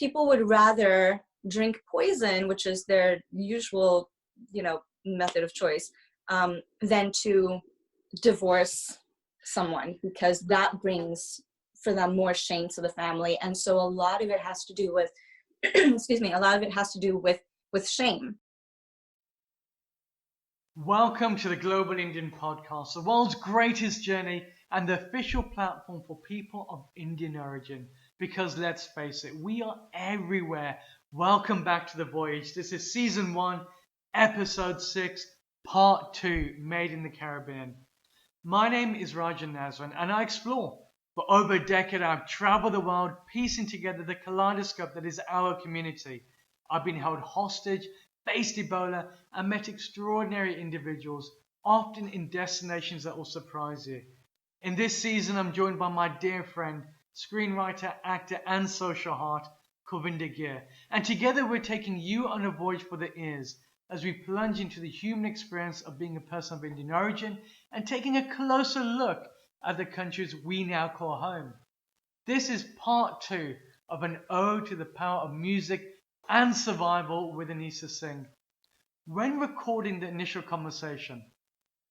people would rather drink poison, which is their usual, method of choice, than to divorce someone, because that brings for them more shame to the family. And so a lot of it has to do with, excuse me, a lot of it has to do with shame. Welcome to the Global Indian Podcast, the world's greatest journey and the official platform for people of Indian origin. Because let's face it, we are everywhere. Welcome back to the voyage. This is Season 1, Episode 6, Part 2, Made in the Caribbean. My name is Rajan Nazwan and I explore. For over a decade, I've traveled the world, piecing together the kaleidoscope that is our community. I've been held hostage, faced Ebola, and met extraordinary individuals, often in destinations that will surprise you. In this season, I'm joined by my dear friend, screenwriter, actor, and social heart, Govinda Gir. And together we're taking you on a voyage for the ears as we plunge into the human experience of being a person of Indian origin and taking a closer look at the countries we now call home. This is part 2 of an ode to the power of music and survival with Anisa Singh. When recording the initial conversation,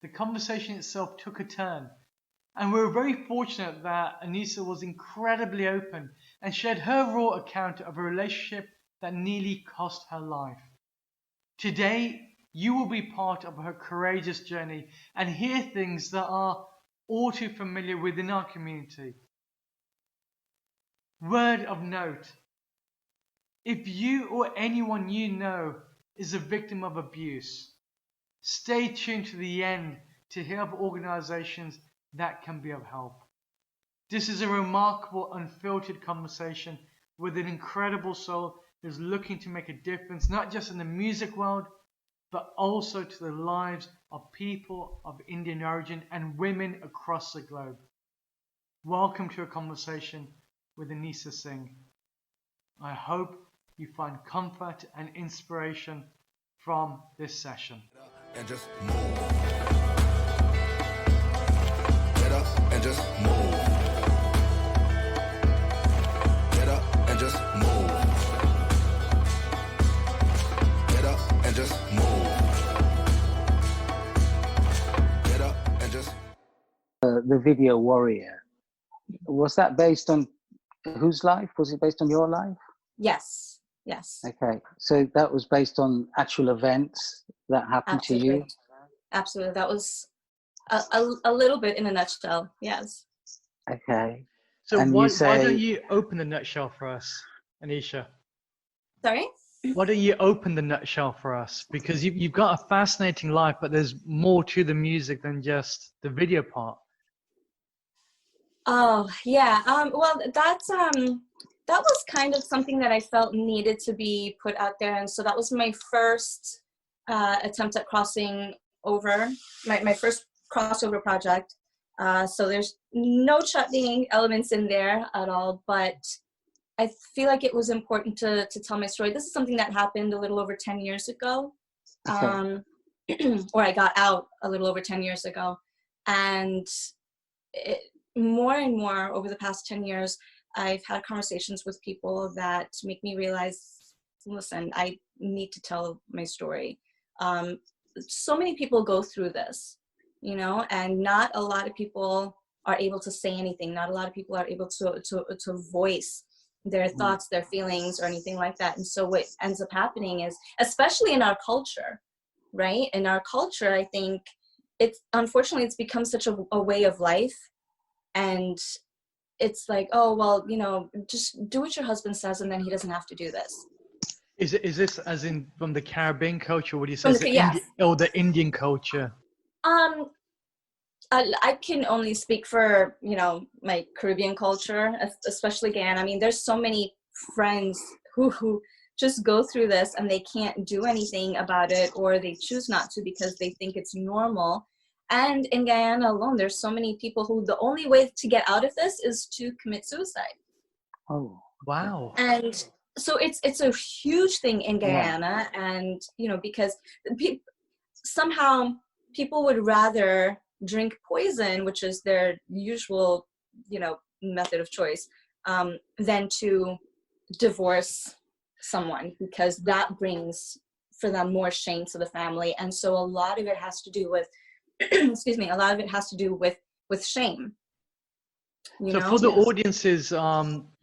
the conversation itself took a turn, and we were very fortunate that Anisa was incredibly open and shared her raw account of a relationship that nearly cost her life. Today, you will be part of her courageous journey and hear things that are all too familiar within our community. Word of note: if you or anyone you know is a victim of abuse, stay tuned to the end to hear of organizations that can be of help. This is a remarkable, unfiltered conversation with an incredible soul who's looking to make a difference, not just in the music world, but also to the lives of people of Indian origin and women across the globe. Welcome to a conversation with Anisa Singh. I hope you find comfort and inspiration from this session. And just move. Get up and just move. Get up and just move. Get up and just move. Get up and just. The video Warrior, was that based on whose life? Was it based on your life? Yes. Okay, so that was based on actual events that happened Absolutely. to you? Absolutely. That was a little bit in a nutshell. Yes. Okay. So And why say, don't you open the nutshell for us, Anisha? Sorry? Why don't you open the nutshell for us? Because you've got a fascinating life, but there's more to the music than just the video part. Oh, yeah. Well, that was kind of something that I felt needed to be put out there. And so that was my first attempt at crossing over, my first crossover project. So there's no chutney elements in there at all, but I feel like it was important to tell my story. This is something that happened a little over 10 years ago, or I got out a little over 10 years ago. And more and more over the past 10 years, I've had conversations with people that make me realize, listen, I need to tell my story. So many people go through this, and not a lot of people are able to say anything. Not a lot of people are able to voice their thoughts, their feelings, or anything like that. And so what ends up happening is, especially in our culture, right? In our culture, I think unfortunately it's become such a way of life. And it's like, oh, well, just do what your husband says and then he doesn't have to do this. Is this as in from the Caribbean culture? What do you say? Yes. The Indian culture? I can only speak for, my Caribbean culture, especially Guyana. I mean, there's so many friends who just go through this and they can't do anything about it, or they choose not to because they think it's normal. And in Guyana alone, there's so many people who the only way to get out of this is to commit suicide. oh, Wow. And so it's a huge thing in Guyana. Yeah. And, because somehow people would rather drink poison, which is their usual, method of choice, than to divorce someone, because that brings for them more shame to the family. And so a lot of it has to do with excuse me, a lot of it has to do with shame, you So know. for the audience's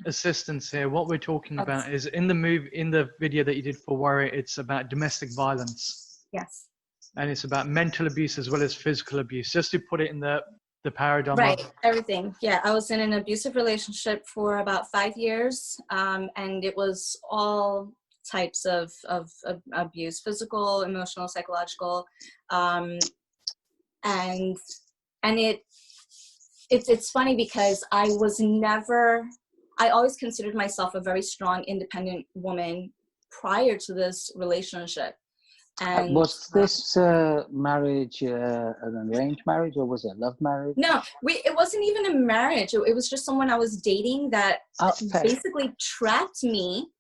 assistance here, what we're talking Okay. about is in the video that you did for Warrior, it's about domestic violence. Yes. And it's about mental abuse as well as physical abuse, just to put it in the paradigm Right, of everything. Yeah, I was in an abusive relationship for about 5 years, and it was all types of abuse: physical, emotional, psychological, and it's funny because I always considered myself a very strong, independent woman prior to this relationship. And was this marriage an arranged marriage, or was it a love marriage? no, it wasn't even a marriage. It was just someone I was dating that basically trapped me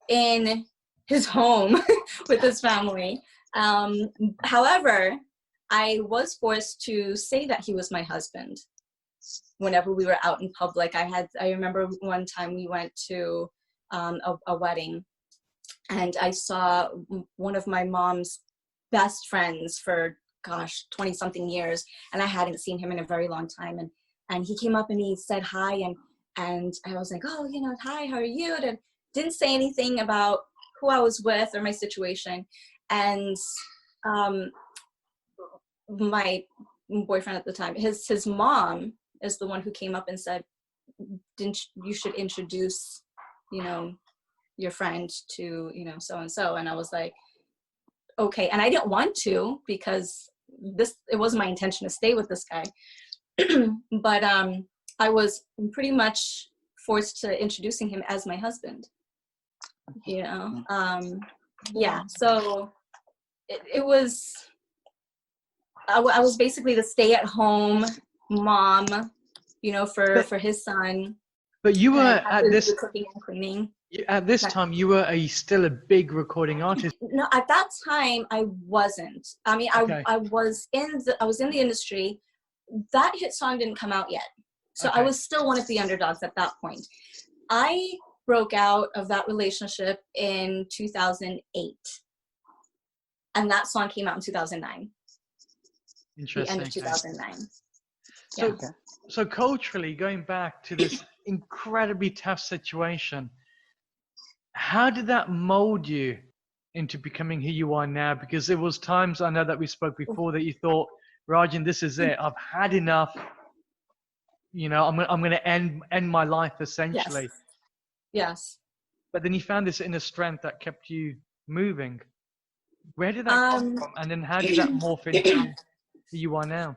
in his home with his family. However, I was forced to say that he was my husband whenever we were out in public. I remember one time we went to a wedding, and I saw one of my mom's best friends for 20 something years, and I hadn't seen him in a very long time, and he came up and he said hi, and I was like, oh, hi, how are you? And didn't say anything about who I was with or my situation. And my boyfriend at the time, his mom is the one who came up and said, you should introduce your friend to so and so. And I was like, okay. And I didn't want to, because it wasn't my intention to stay with this guy. But I was pretty much forced to introducing him as my husband. Yeah, so it was I was basically the stay-at-home mom, for his son. But you were the cooking and cleaning. at this time you were still a big recording artist. No, at that time I wasn't. I mean, Okay. I was in the industry. That hit song didn't come out yet, so Okay. I was still one of the underdogs at that point. I broke out of that relationship in 2008, and that song came out in 2009. Interesting. The end of 2009. So, so culturally, going back to this incredibly tough situation, how did that mold you into becoming who you are now? Because there was times, I know that we spoke before, that you thought, Rajan, this is it. I've had enough. I'm going to end my life essentially. Yes. But then you found this inner strength that kept you moving. Where did that come from? And then how did that morph into who you are now?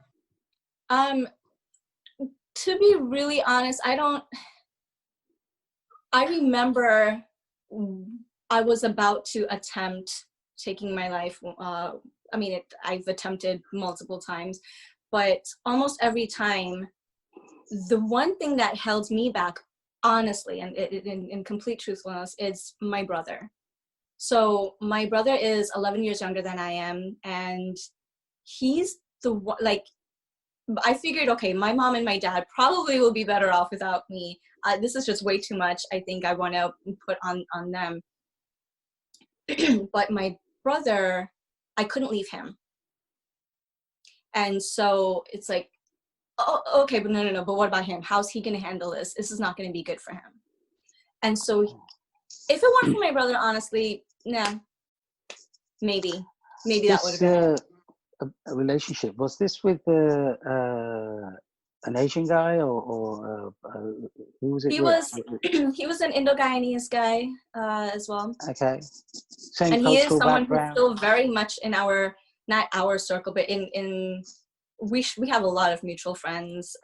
To be really honest, I remember I was about to attempt taking my life. I've attempted multiple times, but almost every time, the one thing that held me back, honestly, and in complete truthfulness, is my brother. So my brother is 11 years younger than I am, and he's the one, I figured, okay, my mom and my dad probably will be better off without me. This is just way too much. I think I want to put on them. But my brother, I couldn't leave him. And so it's like, oh, okay, but no. But what about him? How's he going to handle this? This is not going to be good for him. And so if it weren't for my brother, honestly, maybe that would have been it. A relationship, was this with an Asian guy or who was it? He was an Indo-Guyanese guy as well. Okay. Same and he is someone background. who's still very much in not our circle, but in we have a lot of mutual friends.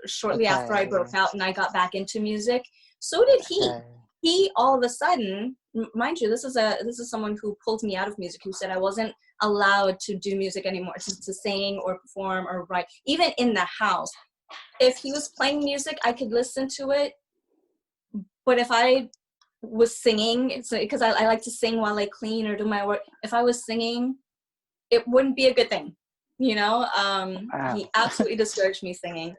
Shortly after I broke out and I got back into music, so did he. Okay. He all of a sudden, mind you, this is someone who pulled me out of music, who said I wasn't allowed to do music anymore, to sing or perform or write, even in the house. If he was playing music, I could listen to it, but if I was singing, it's because I like to sing while I clean or do my work. If I was singing, it wouldn't be a good thing, Wow. He absolutely discouraged me singing,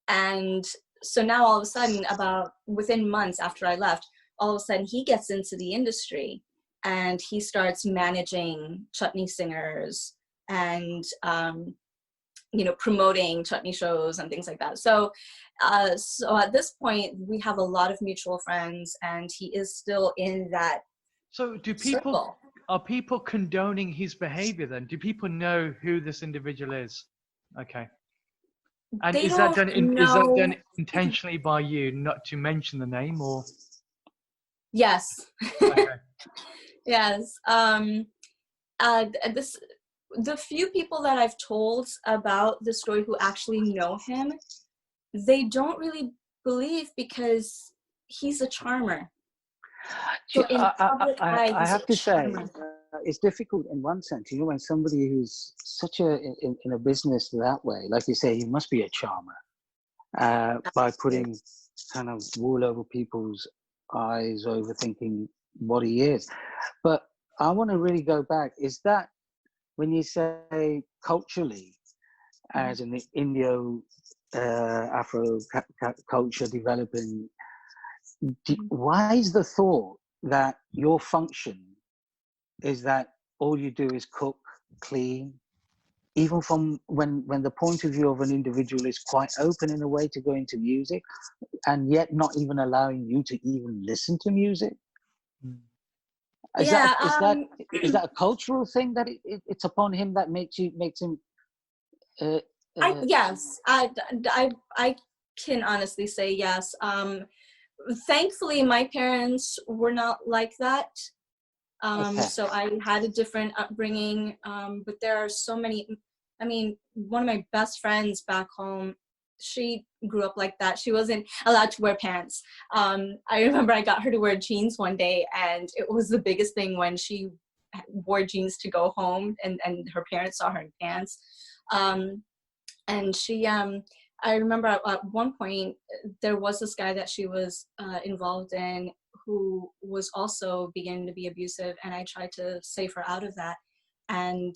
and so now all of a sudden, about within months after I left, all of a sudden he gets into the industry and he starts managing chutney singers and promoting chutney shows and things like that. So so at this point we have a lot of mutual friends, and he is still in that So circle. are people condoning his behavior then? Do people know who this individual is? Okay. And They is that don't is that know. done intentionally by you not to mention the name, or? Yes. Okay. Yes. This the few people that I've told about the story who actually know him, they don't really believe because he's a charmer. So in public eye, I he's have a to say, charmer. it's difficult in one sense. When somebody who's such in a business that way, like you say, he must be a charmer by putting kind of wool over people's eyes, overthinking what he is. But I want to really go back. Is that when you say culturally, as in the Afro culture developing, why is the thought that your function is that all you do is cook, clean, even from when the point of view of an individual is quite open in a way to go into music, and yet not even allowing you to even listen to music? Is Yeah. that a cultural thing that it's upon him that makes him? Yes, I can honestly say yes. Thankfully, my parents were not like that. Okay. So I had a different upbringing. But there are so many. I mean, one of my best friends back home, she grew up like that. She wasn't allowed to wear pants. I remember I got her to wear jeans one day, and it was the biggest thing when she wore jeans to go home, and her parents saw her in pants. And she I remember at one point there was this guy that she was involved in who was also beginning to be abusive, and I tried to save her out of that, and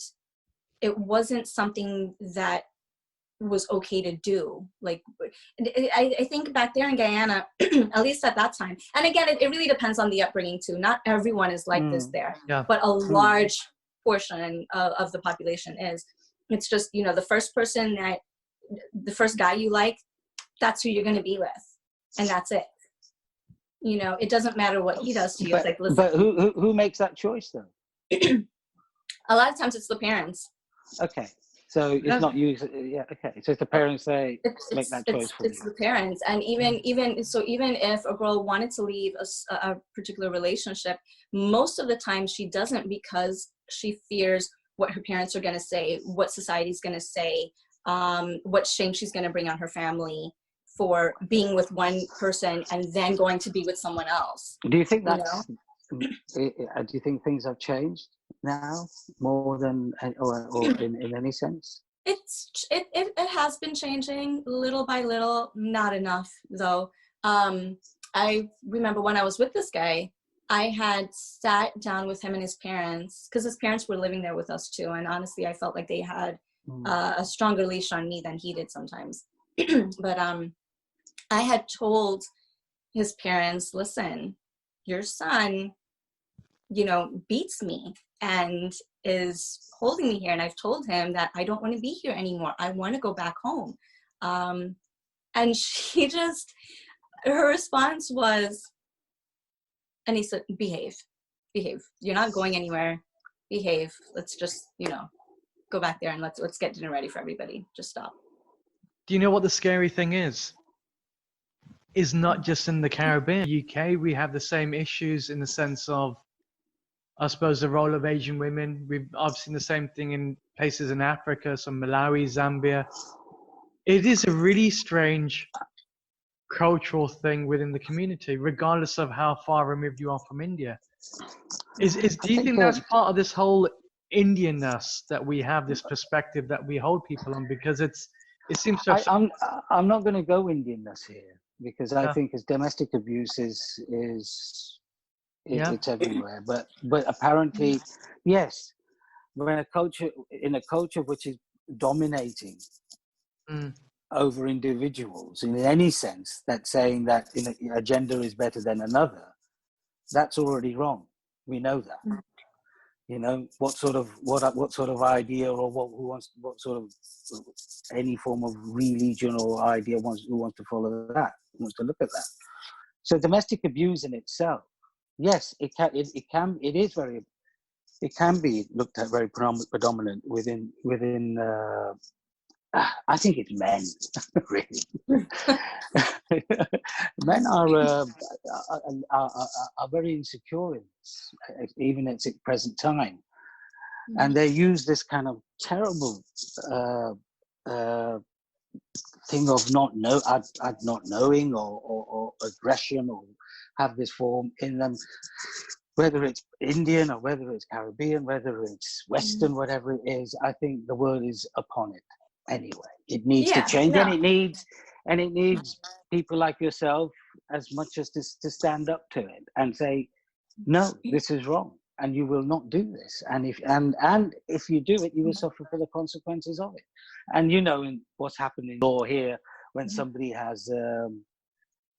it wasn't something that was okay to do. Like, I think back there in Guyana, at least at that time, and again, it really depends on the upbringing too. Not everyone is like this there, Yeah. but a large portion of the population is. It's just, the first guy you like, that's who you're going to be with, and that's it. It doesn't matter what he does to you. It's like, listen. But who makes that choice though? A lot of times it's the parents. Okay, so it's not you. Yeah. Okay, so it's the parents say make that choice for you. It's the parents, and even if a girl wanted to leave a particular relationship, most of the time she doesn't, because she fears what her parents are going to say, what society's going to say, what shame she's going to bring on her family for being with one person and then going to be with someone else. Do you think that's? Do you think things have changed now more than, or in any sense? It has been changing little by little, not enough though. I remember when I was with this guy, I had sat down with him and his parents, because his parents were living there with us too, and honestly I felt like they had a stronger leash on me than he did sometimes. But I had told his parents, listen, your son beats me and is holding me here, and I've told him that I don't want to be here anymore, I want to go back home. And her response was, Anisa, behave, you're not going anywhere, behave, let's just go back there and let's get dinner ready for everybody, just stop. Do you know what the scary thing is not just in the Caribbean. UK, we have the same issues in the sense of, I suppose, the role of Asian women. I've seen the same thing in places in Africa, so Malawi, Zambia. It is a really strange cultural thing within the community, regardless of how far removed you are from India. Do you think that's part of this whole Indianness, that we have this perspective that we hold people on, because it seems to have... I'm not going to go Indianness here, because I think as domestic abuse is it's everywhere. But apparently, yes, when in a culture which is dominating, over individuals in any sense, that saying that a gender is better than another, that's already wrong. We know that. What sort of idea, or what sort of any form of religion or idea who wants to follow that, who wants to look at that. So domestic abuse in itself, yes, it can be looked at very predominant within I think it's men, really. Men are very insecure in this, even at the present time, and they use this kind of terrible thing of not knowing or aggression, or have this form in them, whether it's Indian or whether it's Caribbean, whether it's Western, whatever it is. I think the world is upon it. Anyway, it needs to change, and it needs people like yourself as much as to stand up to it and say, no, this is wrong, and you will not do this. And if you do it, you will suffer for the consequences of it. And in what's happened in law here, when somebody has,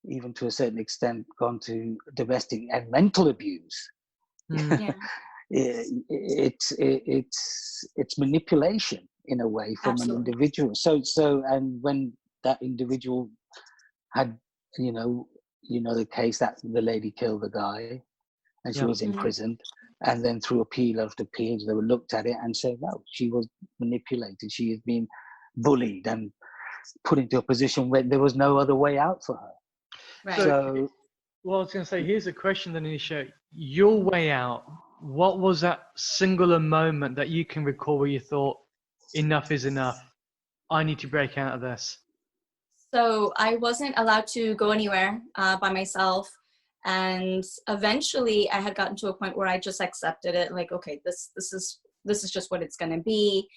even to a certain extent, gone to domestic and mental abuse. It's manipulation in a way from an individual. So and when that individual had the case that the lady killed the guy and she was imprisoned, and then through appeal after appeal they were looked at it and said, no, she was manipulated, she had been bullied and put into a position where there was no other way out for her. Right. So well, I was going to say, here's a question then, Anisha. Your way out, what was that singular moment that you can recall where you thought, enough is enough, I need to break out of this? So I wasn't allowed to go anywhere by myself. And eventually I had gotten to a point where I just accepted it. Like, okay, this is just what it's going to be.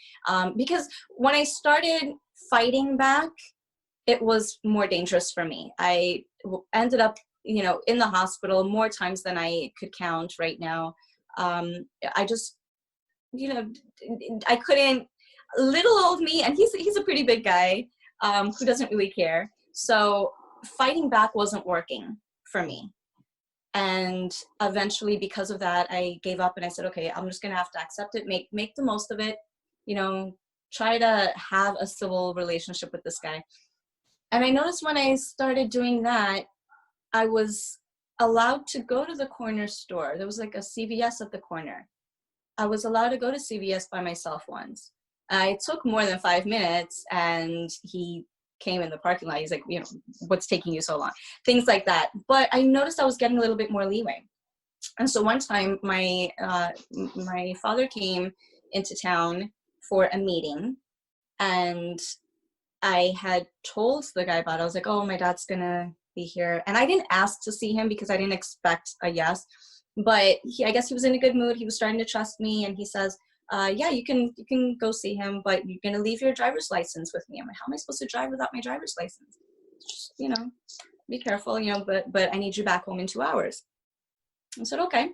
Because when I started fighting back, it was more dangerous for me. I ended up, in the hospital more times than I could count right now. I just, I couldn't, little old me, and he's a pretty big guy who doesn't really care. So fighting back wasn't working for me. And eventually, because of that, I gave up and I said, okay, I'm just going to have to accept it, make the most of it, try to have a civil relationship with this guy. And I noticed when I started doing that, I was allowed to go to the corner store. There was like a CVS at the corner. I was allowed to go to CVS by myself once. I took more than 5 minutes, and he came in the parking lot. He's like, what's taking you so long? Things like that. But I noticed I was getting a little bit more leeway. And so one time my father came into town for a meeting, and I had told the guy about it. I was like, oh, my dad's going to be here. And I didn't ask to see him because I didn't expect a yes. But I guess he was in a good mood. He was starting to trust me. And he says, yeah, you can go see him, but you're going to leave your driver's license with me. I'm like, how am I supposed to drive without my driver's license? Just, be careful, but I need you back home in 2 hours. I said, okay.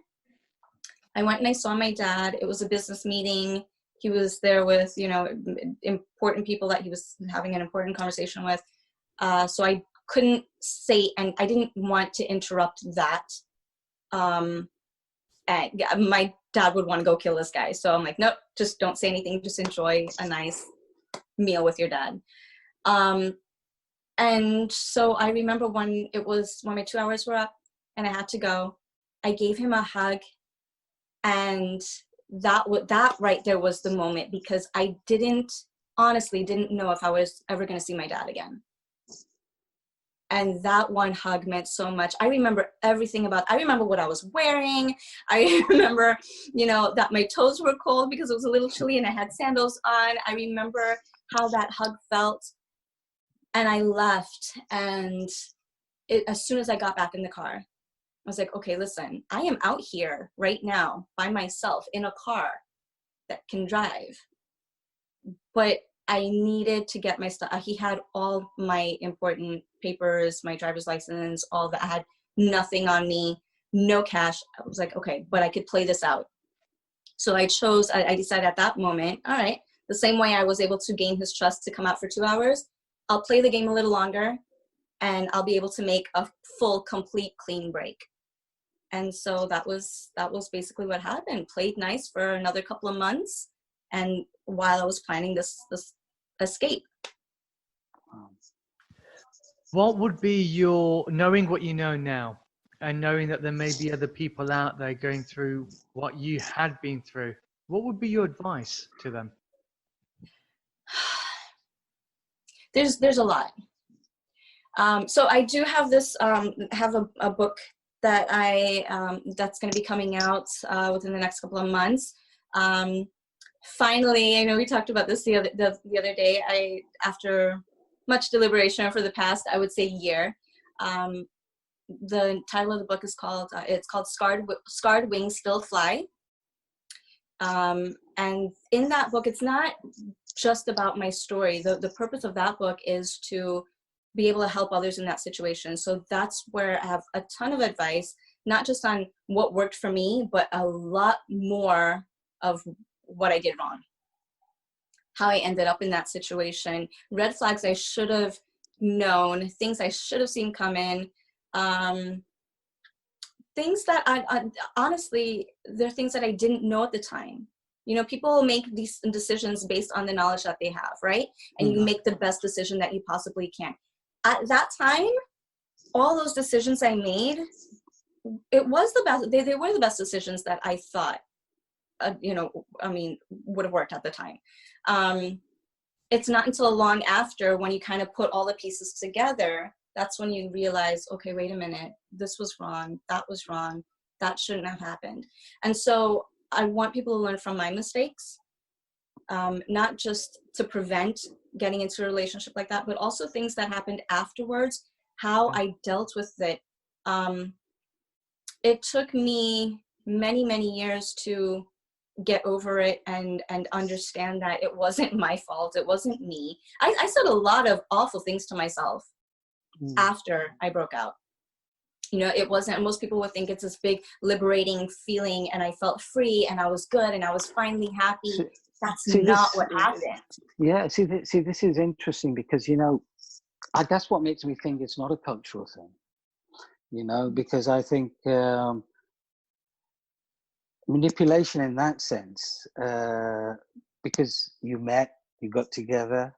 I went and I saw my dad. It was a business meeting. He was there with, important people that he was having an important conversation with. So I couldn't say, and I didn't want to interrupt that. And my dad would want to go kill this guy. So I'm like, nope, just don't say anything. Just enjoy a nice meal with your dad. And so I remember when my 2 hours were up and I had to go, I gave him a hug. And that right there was the moment, because I honestly didn't know if I was ever going to see my dad again. And that one hug meant so much. I remember everything I remember what I was wearing. I remember, that my toes were cold because it was a little chilly and I had sandals on. I remember how that hug felt. And I left, and as soon as I got back in the car, I was like, okay, listen, I am out here right now by myself in a car that can drive, but I needed to get my stuff. He had all my important papers, my driver's license, all that. I had nothing on me, no cash. I was like, okay, but I could play this out. So I decided at that moment, all right, the same way I was able to gain his trust to come out for 2 hours, I'll play the game a little longer, and I'll be able to make a full, complete, clean break. And so that was basically what happened. Played nice for another couple of months, and while I was planning this escape. What would be your, knowing what you know now, and knowing that there may be other people out there going through what you had been through, what would be your advice to them? There's a lot. So I do have this have a book that that's going to be coming out within the next couple of months. Finally, I know we talked about this the other day. After much deliberation for the past, I would say, year, the title of the book is called Scarred Wings Still Fly. And in that book, it's not just about my story. The purpose of that book is to be able to help others in that situation. So that's where I have a ton of advice, not just on what worked for me, but a lot more of what I did wrong, how I ended up in that situation, red flags I should have known, things I should have seen come in, things that I honestly, they're things that I didn't know at the time. You know, people make these decisions based on the knowledge that they have, right? And you make the best decision that you possibly can. At that time, all those decisions I made, it was the best, they were the best decisions that I thought, would have worked at the time. It's not until long after, when you kind of put all the pieces together, that's when you realize, okay, wait a minute, this was wrong, that shouldn't have happened. And so I want people to learn from my mistakes, not just to prevent getting into a relationship like that, but also things that happened afterwards, how I dealt with it. It took me many, many years to get over it and understand that it wasn't my fault. It wasn't me. I said a lot of awful things to myself after I broke out. You know, it wasn't, most people would think it's this big liberating feeling and I felt free and I was good and I was finally happy. That's not what happened. Yeah, see, this is interesting because, you know, that's what makes me think it's not a cultural thing, you know, because I think manipulation in that sense, because you met, you got together,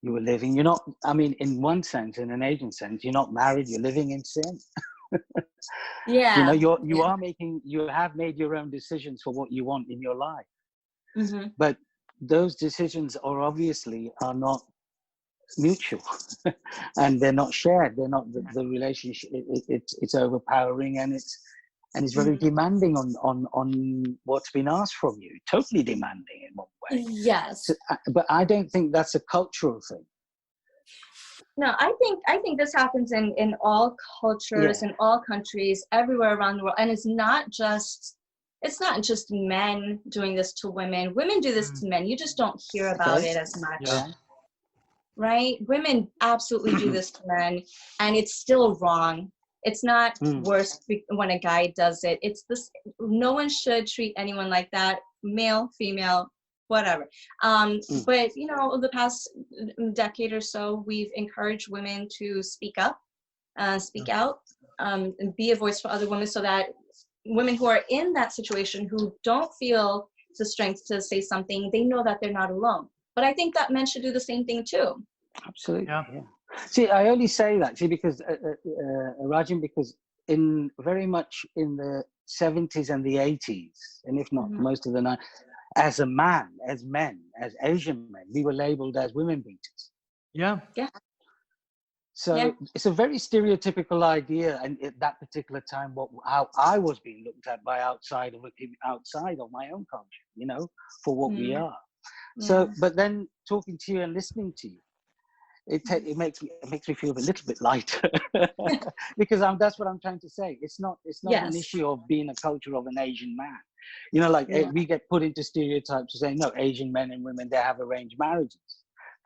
you were living, you're not, I mean, in one sense, in an Asian sense, you're not married, you're living in sin. Yeah. You know, you have made your own decisions for what you want in your life. Mm-hmm. But those decisions are not mutual and they're not shared. They're not the relationship. It's overpowering and it's very demanding on what's been asked from you. Totally demanding in one way. Yes. So, but I don't think that's a cultural thing. No, I think this happens in all cultures, in all countries, everywhere around the world. And it's not just men doing this to women. Women do this to men. You just don't hear about it as much. Yeah. Right? Women absolutely do this to men, and it's still wrong. It's not worse when a guy does it. It's this. No one should treat anyone like that, male, female, whatever. But, you know, the past decade or so, we've encouraged women to speak up, speak out, and be a voice for other women, so that women who are in that situation, who don't feel the strength to say something, they know that they're not alone. But I think that men should do the same thing too. Absolutely. Yeah. See, I only say that, because Rajan, because very much in the 70s and the 80s, and if not most of the 90s, as Asian men, we were labeled as women beaters. Yeah. Yeah. So it's a very stereotypical idea, and at that particular time, how I was being looked at by outside of my own culture, you know, for what we are. Yeah. So, but then talking to you and listening to you, it makes me feel a little bit lighter because that's what I'm trying to say. It's not an issue of being a culture of an Asian man. You know, like we get put into stereotypes to say, no, Asian men and women, they have arranged marriages.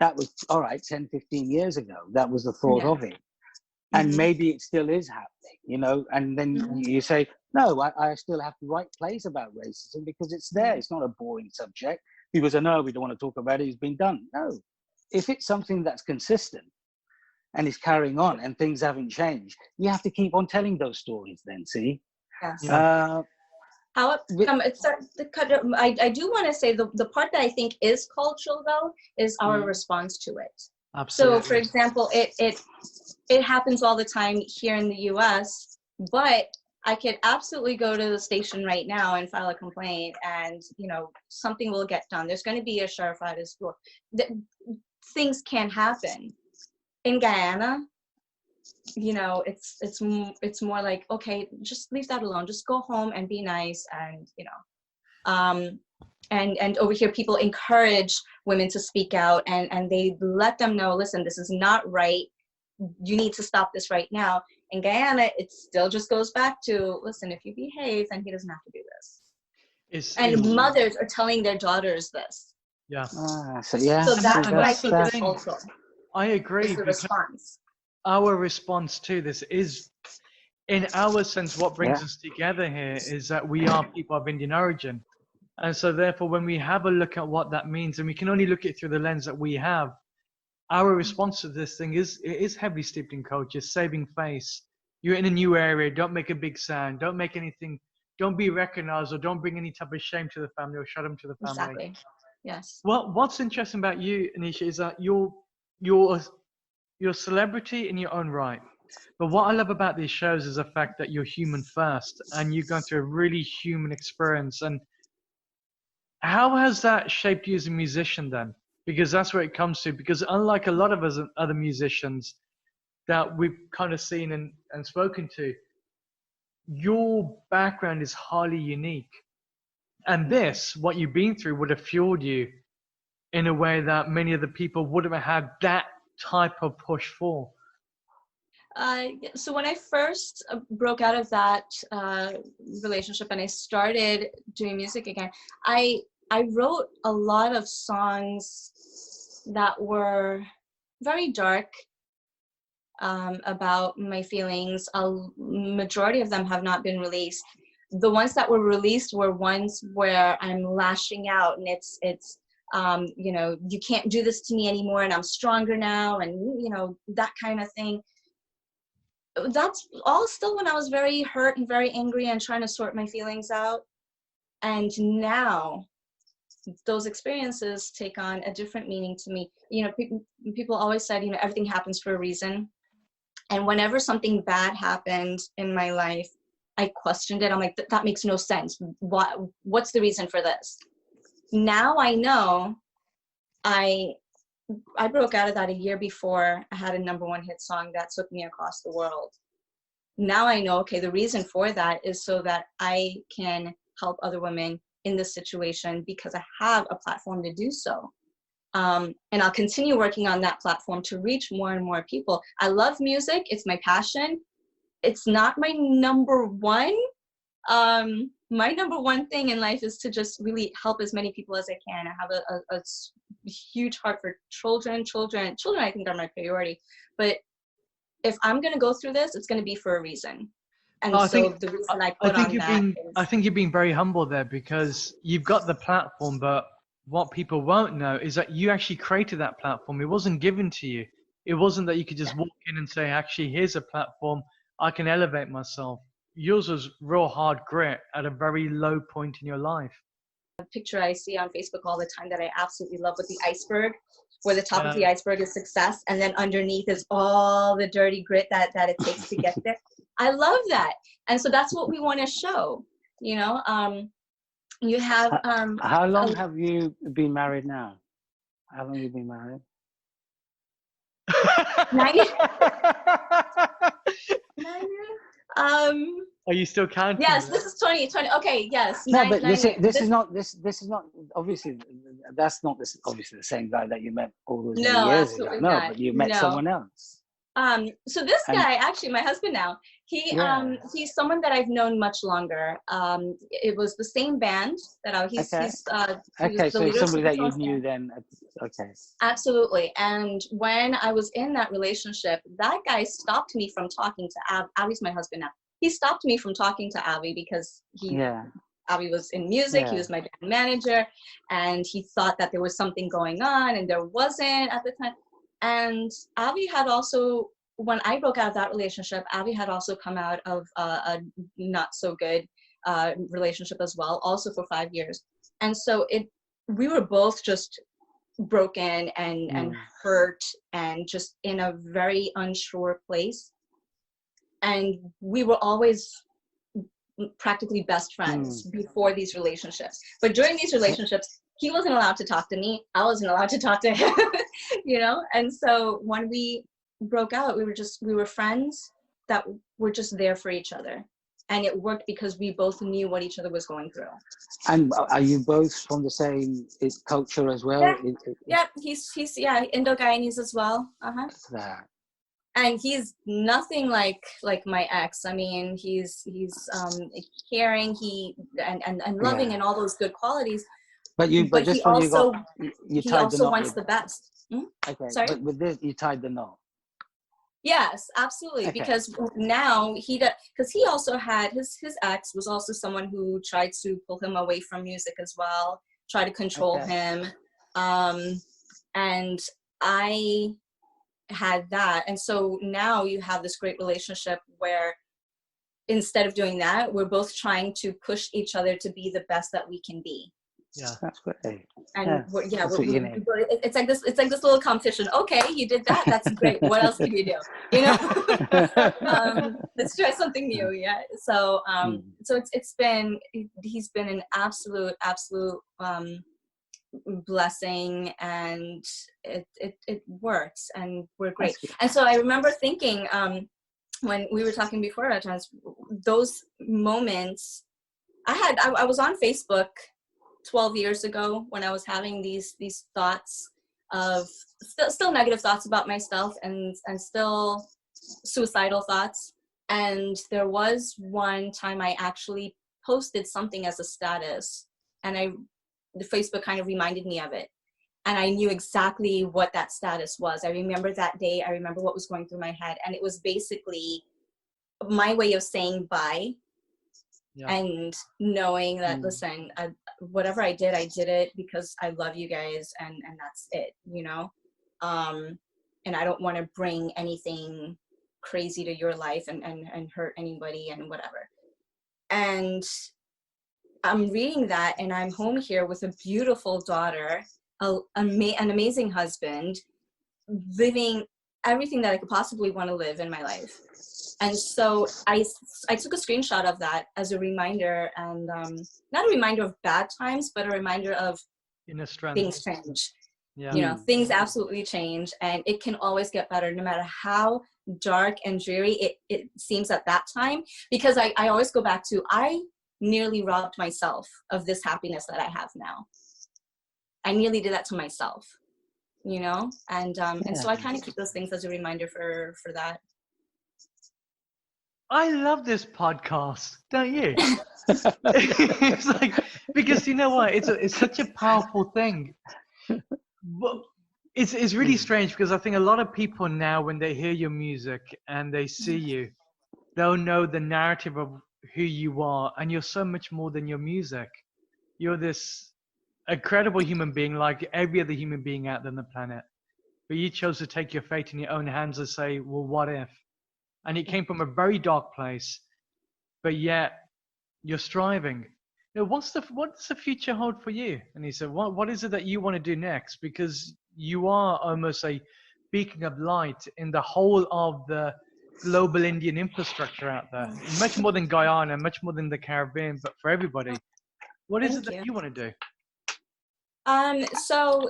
That was all right 10, 15 years ago. That was the thought of it. And maybe it still is happening, you know, and then you say, no, I still have to write plays about racism because it's there. It's not a boring subject. People say, no, we don't want to talk about it. It's been done. No. If it's something that's consistent, and it's carrying on and things haven't changed, you have to keep on telling those stories then, see? Yes. Yeah. How Wi- I do want to say the part that I think is cultural though is our Mm. response to it. Absolutely. So for example, it happens all the time here in the US, but I could absolutely go to the station right now and file a complaint, and you know, something will get done. There's going to be a sheriff at his door. Things can happen. In Guyana, you know, it's more like, okay, just leave that alone, just go home and be nice, and you know, and over here people encourage women to speak out, and they let them know, listen, this is not right, you need to stop this right now. In Guyana, it still just goes back to, listen, if you behave, then he doesn't have to do this. And It's mothers are telling their daughters this. yeah. So yeah, So And, that's and what I that's think the is thing. cultural, I agree, is the because response. our response to this is, in our sense, what brings Yeah. us together here is that we are people of Indian origin. And so therefore, when we have a look at what that means, and we can only look at it through the lens that we have, our response to this thing is heavily steeped in culture, saving face. You're in a new area, don't make a big sound, don't make anything, don't be recognized, or don't bring any type of shame to the family or shame to the family. Exactly. Yes. Well, what's interesting about you, Anisha, is that you're a celebrity in your own right. But what I love about these shows is the fact that you're human first, and you've gone through a really human experience. And how has that shaped you as a musician then? Because that's where it comes to. Because unlike a lot of us other musicians that we've kind of seen and spoken to, your background is highly unique. And this, what you've been through, would have fueled you in a way that many of the people wouldn't have had that type of push for. So when I first broke out of that relationship and I started doing music again, I wrote a lot of songs that were very dark, about my feelings. A majority of them have not been released. The ones that were released were ones where I'm lashing out, and it's you know, you can't do this to me anymore, and I'm stronger now, and you know, that kind of thing. That's all still when I was very hurt and very angry and trying to sort my feelings out. And now those experiences take on a different meaning to me. You know, people always said, you know, everything happens for a reason. And whenever something bad happened in my life, I questioned it. I'm like, that makes no sense. What's the reason for this? Now I know I broke out of that a year before I had a #1 hit song that took me across the world. Now I know, okay, the reason for that is so that I can help other women in this situation, because I have a platform to do so. And I'll continue working on that platform to reach more and more people. I love music. It's my passion. It's not my #1. My #1 thing in life is to just really help as many people as I can. I have a huge heart for children. Children I think are my priority. But if I'm going to go through this, it's going to be for a reason. And I so think the reason I put on that is, I think you're being very humble there, because you've got the platform, but what people won't know is that you actually created that platform. It wasn't given to you. It wasn't that you could just walk in and say, actually, here's a platform, I can elevate myself. Yours was real hard grit at a very low point in your life. a picture I see on Facebook all the time that I absolutely love, with the iceberg, where the top of the iceberg is success, and then underneath is all the dirty grit that it takes to get there. I love that. And so that's what we want to show, you know. You have How long have you been married now? How long have you been married? 9 Are you still counting? yes, this is 2020. Okay, yes. No, but 9 this years. is not obviously that's not this obviously the same guy that you met all those many No, years ago. absolutely No, not. but you met No. someone else. So this And- guy, actually my husband now, he's someone that I've known much longer. It was the same band that he was Okay, the so leader of somebody that you Supertones knew band. then. Okay. Absolutely. And when I was in that relationship, that guy stopped me from talking to Avi's my husband now. He stopped me from talking to Avi because Avi was in music. He was my band manager, and he thought that there was something going on, and there wasn't at the time. And Abby had also, when I broke out of that relationship, Abby had also come out of a not so good relationship as well, also for 5 years. And so we were both just broken and hurt and just in a very unsure place. And we were always practically best friends before these relationships. But during these relationships, he wasn't allowed to talk to me. I wasn't allowed to talk to him, you know? And so when we broke out, we were friends that were just there for each other. And it worked because we both knew what each other was going through. And are you both from the same culture as well? Yeah, he's Indo-Guyanese as well. That. And he's nothing like my ex. I mean, he's caring, and loving, and all those good qualities. But he also wants the best. Okay. Sorry? But with this, you tied the knot. Yes, absolutely. Okay. Because now because he also had his ex was also someone who tried to pull him away from music as well, try to control him, and I had that. And so now you have this great relationship where instead of doing that, we're both trying to push each other to be the best that we can be. Yeah, that's great. And it's like this little competition. Okay, you did that. That's great. What else can you do? You know, let's try something new. Yeah. So so he's been an absolute blessing, and it works, and we're great. And so I remember thinking when we were talking before about times, those moments I was on Facebook 12 years ago when I was having these thoughts of still negative thoughts about myself and still suicidal thoughts. And there was one time I actually posted something as a status, and the Facebook kind of reminded me of it. And I knew exactly what that status was. I remember that day. I remember what was going through my head. And it was basically my way of saying bye. Yeah. And knowing that, listen, whatever I did it because I love you guys, and that's it, you know? And I don't want to bring anything crazy to your life and hurt anybody and whatever. And I'm reading that, and I'm home here with a beautiful daughter, an amazing husband, living everything that I could possibly want to live in my life. And so I took a screenshot of that as a reminder, and not a reminder of bad times, but a reminder of things change. Yeah. You know, things absolutely change, and it can always get better no matter how dark and dreary it seems at that time. Because I always go back to, I nearly robbed myself of this happiness that I have now. I nearly did that to myself, you know? And so I kind of keep those things as a reminder for that. I love this podcast, don't you? It's like, because you know what? It's such a powerful thing. But it's really strange, because I think a lot of people now, when they hear your music and they see you, they'll know the narrative of who you are, and you're so much more than your music. You're this incredible human being, like every other human being out there on the planet. But you chose to take your fate in your own hands and say, well, what if? And it came from a very dark place, but yet you're striving. You know, what's the future hold for you? Anisa, what is it that you want to do next? Because you are almost a beacon of light in the whole of the global Indian infrastructure out there. Much more than Guyana, much more than the Caribbean, but for everybody. What is it that you want to do? So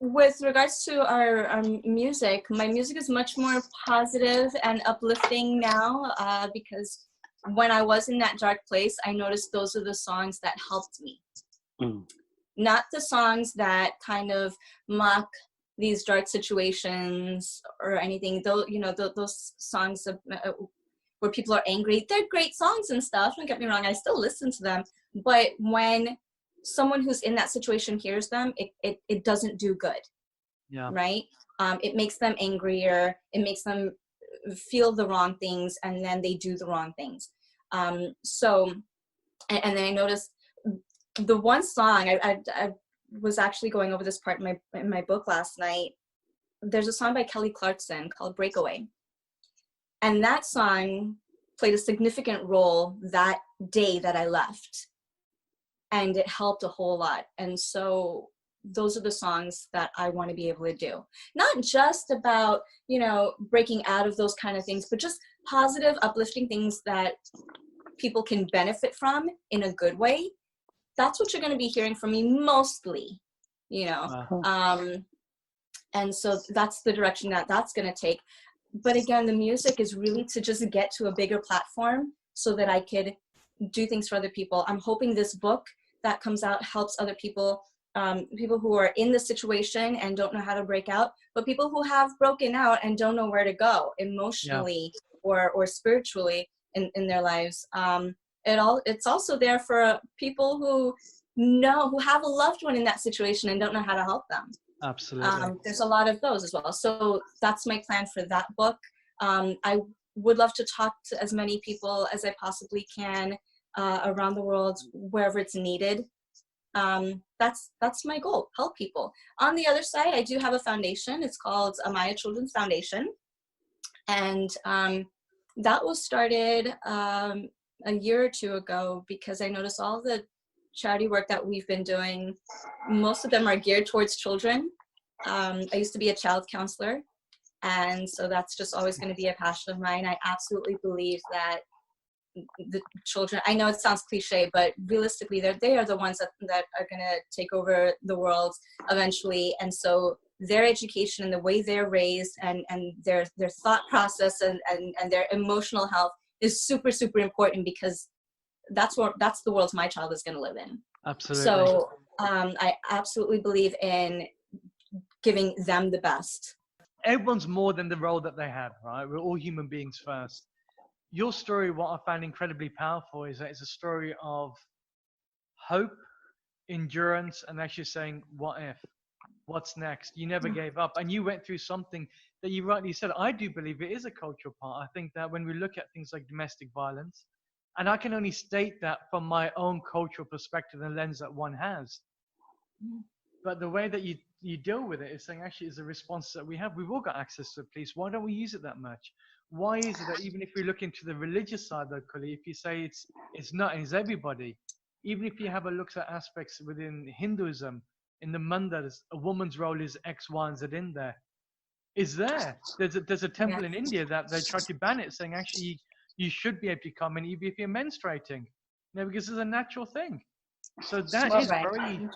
with regards to our music, my music is much more positive and uplifting now, because when I was in that dark place, I noticed those are the songs that helped me. Not the songs that kind of mock these dark situations or anything. Though, you know, those songs where people are angry, they're great songs and stuff. Don't get me wrong, I still listen to them. But when someone who's in that situation hears them, it doesn't do good. Yeah. Right? It makes them angrier. It makes them feel the wrong things, and then they do the wrong things. So, and then I noticed the one song, I was actually going over this part in my book last night, there's a song by Kelly Clarkson called Breakaway. And that song played a significant role that day that I left. And it helped a whole lot. And so those are the songs that I want to be able to do. Not just about, you know, breaking out of those kind of things, but just positive, uplifting things that people can benefit from in a good way. That's what you're going to be hearing from me mostly, you know. Wow. And so that's the direction that that's going to take. But again, the music is really to just get to a bigger platform so that I could do things for other people. I'm hoping this book that comes out helps other people, people who are in the situation and don't know how to break out, but people who have broken out and don't know where to go emotionally or spiritually in their lives. It's also there for people who have a loved one in that situation and don't know how to help them. Absolutely. There's a lot of those as well. So that's my plan for that book. I would love to talk to as many people as I possibly can around the world, wherever it's needed. That's my goal, help people. On the other side, I do have a foundation. It's called Amaya Children's Foundation. And that was started a year or two ago because I noticed all the charity work that we've been doing, most of them are geared towards children. I used to be a child counselor, and so that's just always going to be a passion of mine. I absolutely believe that the children, I know it sounds cliche, but realistically they are the ones that are going to take over the world eventually. And so their education and the way they're raised and their thought process and their emotional health is super, super important, because that's the world my child is going to live in. Absolutely. So I absolutely believe in giving them the best. Everyone's more than the role that they have, right? We're all human beings first. Your story, what I found incredibly powerful is that it's a story of hope, endurance, and actually saying, what if? What's next? You never gave up. And you went through something that you rightly said. I do believe it is a cultural part. I think that when we look at things like domestic violence, and I can only state that from my own cultural perspective and lens that one has. But the way that you deal with it is saying, actually, it's a response that we have. We've all got access to the police. Why don't we use it that much? Why is it that even if we look into the religious side locally, if you say it's not, it's everybody, even if you have a look at aspects within Hinduism, in the mandirs, a woman's role is X, Y, and Z in there. Is there? There's a temple in India that they tried to ban it, saying actually you should be able to come in even if you're menstruating, because it's a natural thing. So that is very.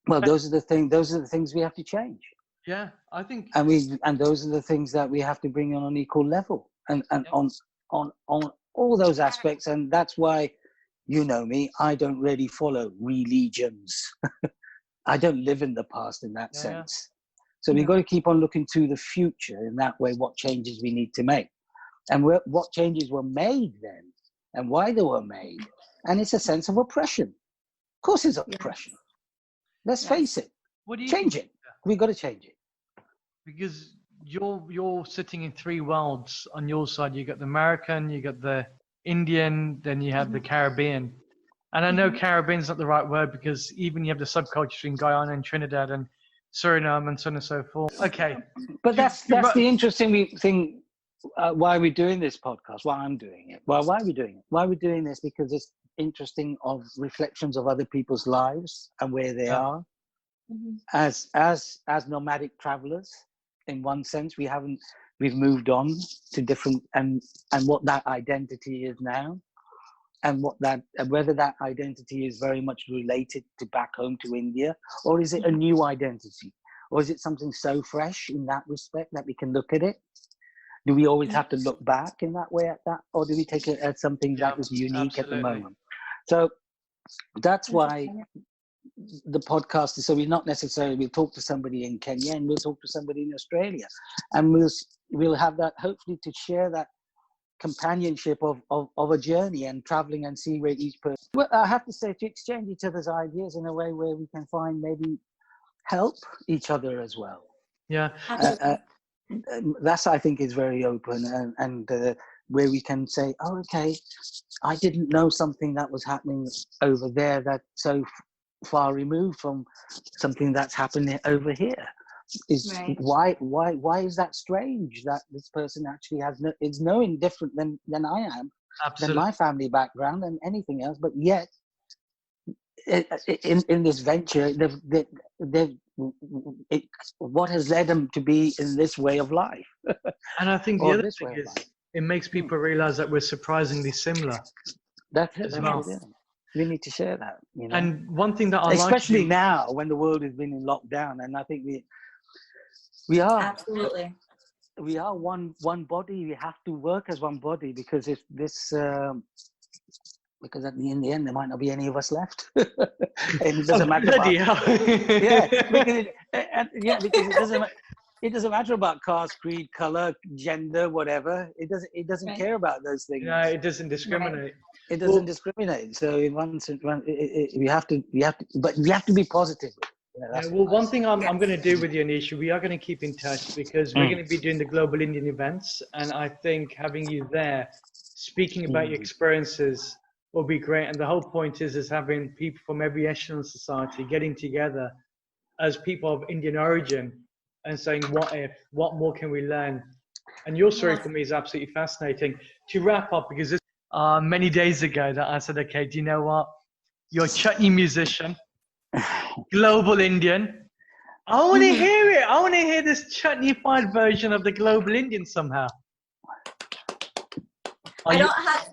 Well, those are the things we have to change. Yeah, I think. And those are the things that we have to bring on an equal level, and on all those aspects. And that's why, you know me, I don't really follow religions. I don't live in the past in that sense. So we've got to keep on looking to the future in that way, what changes we need to make. And what changes were made then, and why they were made. And it's a sense of oppression. Of course it's oppression. Let's face it. What do you change it. We've got to change it. Because you're sitting in three worlds. On your side, you got the American, you got the Indian, then you have the Caribbean. And I know Caribbean's not the right word, because even you have the subculture in Guyana and Trinidad and Suriname and so on and so forth. Okay. But that's the interesting thing. Why we're doing this podcast, why I'm doing it. Well, why are we doing it? Why we're doing this? Because it's interesting of reflections of other people's lives and where they are. As nomadic travelers, in one sense, we've moved on to different and what that identity is now, and whether that identity is very much related to back home to India, or is it a new identity, or is it something so fresh in that respect that we can look at it? Do we always have to look back in that way at that, or do we take it as something that is unique at the moment? So that's why the podcast is, so we'll talk to somebody in Kenya and we'll talk to somebody in Australia, and we'll have that, hopefully, to share that companionship of a journey and traveling and see where each person, well, I have to say, to exchange each other's ideas in a way where we can find maybe help each other as well. That's, I think, is very open and where we can say, oh, okay, I didn't know something that was happening over there that's so far removed from something that's happening over here. Is Right. why is that strange that this person actually is no indifferent than I am, than Absolutely. my family background and anything else, but yet in this venture, what has led them to be in this way of life, And I think the or other this thing way of life? is, it makes people realize that we're surprisingly similar That's it. as That's well. it. Yeah. We need to share that, And one thing that I like to especially do, now when the world has been in lockdown, and I think we are. Absolutely. We are one body. We have to work as one body, because if this because in the end there might not be any of us left, and it doesn't matter about bloody hell. because because it doesn't matter about caste, creed, color, gender, whatever. It doesn't Right. care about those things. No, it doesn't discriminate. It doesn't discriminate. So we have to, but we have to be positive. Yeah, well, one thing I'm going to do with you, Anisha, we are going to keep in touch because we're going to be doing the Global Indian events. And I think having you there, speaking about your experiences will be great. And the whole point is having people from every echelon of society getting together as people of Indian origin and saying, what if, what more can we learn? And your story for me is absolutely fascinating. To wrap up, because this many days ago that I said, okay, do you know what? You're a chutney musician, global Indian. I want to hear it. I want to hear this chutney-fied version of the global Indian somehow. I don't have.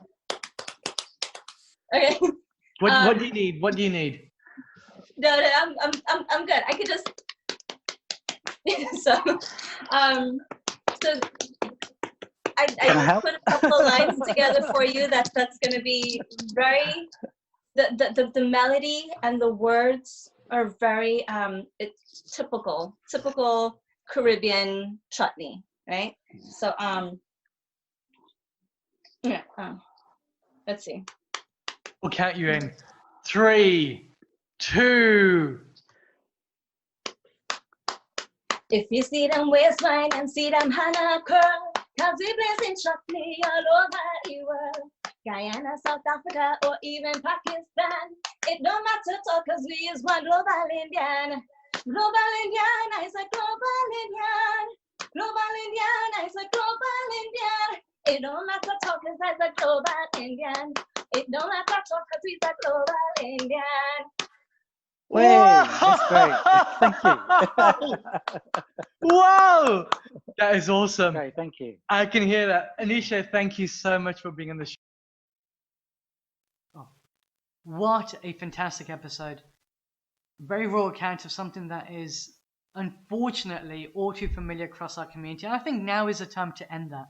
Okay. What do you need? What do you need? No, I'm good. I could just. so I put a couple lines together for you. That's going to be very. The melody and the words are very it's typical Caribbean chutney, right? So yeah, let's see. We'll count you in. 3, 2. If you see them waistline and see them Hannah curl, cause we blazing chutney all over the world. Guyana, South Africa, or even Pakistan. It don't matter to cause we is one global Indian. Global Indian, I say global Indian. Global Indian, I say global Indian. It don't matter to cause I say global Indian. It don't matter to cause we say global Indian. Wait, that's great. Thank you. Wow, that is awesome. Great, thank you. I can hear that. Anisha, thank you so much for being on the show. Oh, what a fantastic episode. Very raw account of something that is unfortunately all too familiar across our community. And I think now is the time to end that.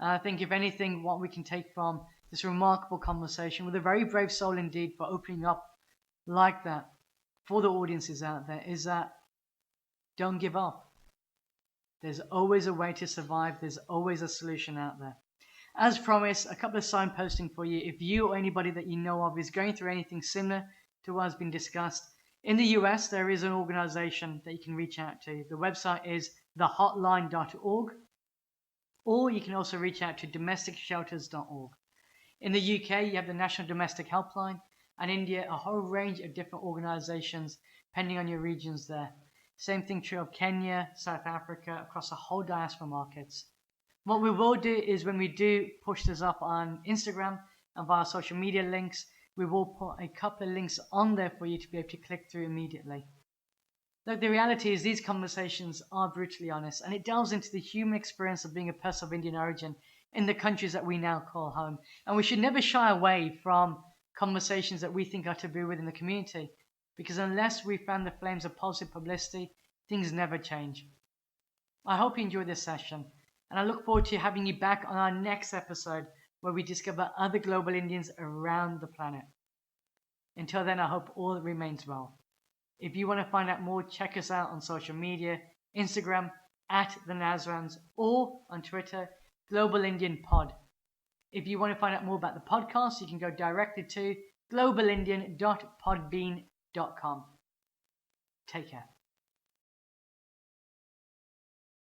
I think if anything, what we can take from this remarkable conversation with a very brave soul indeed for opening up like that for the audiences out there is that don't give up. There's always a way to survive. There's always a solution out there. As promised, a couple of signposting for you. If you or anybody that you know of is going through anything similar to what has been discussed, in the US, there is an organization that you can reach out to. The website is thehotline.org, or you can also reach out to domesticshelters.org. In the UK, you have the National Domestic Helpline, and India, a whole range of different organizations, depending on your regions there. Same thing true of Kenya, South Africa, across the whole diaspora markets. What we will do is when we do push this up on Instagram and via social media links, we will put a couple of links on there for you to be able to click through immediately. Look, the reality is these conversations are brutally honest, and it delves into the human experience of being a person of Indian origin in the countries that we now call home. And we should never shy away from conversations that we think are taboo within the community, because unless we fan the flames of positive publicity, things never change. I hope you enjoyed this session, and I look forward to having you back on our next episode where we discover other global Indians around the planet. Until then, I hope all remains well. If you want to find out more, check us out on social media, Instagram @the_Nazrans, or on Twitter, Global Indian Pod. If you want to find out more about the podcast, you can go directly to globalindian.podbean.com. Take care.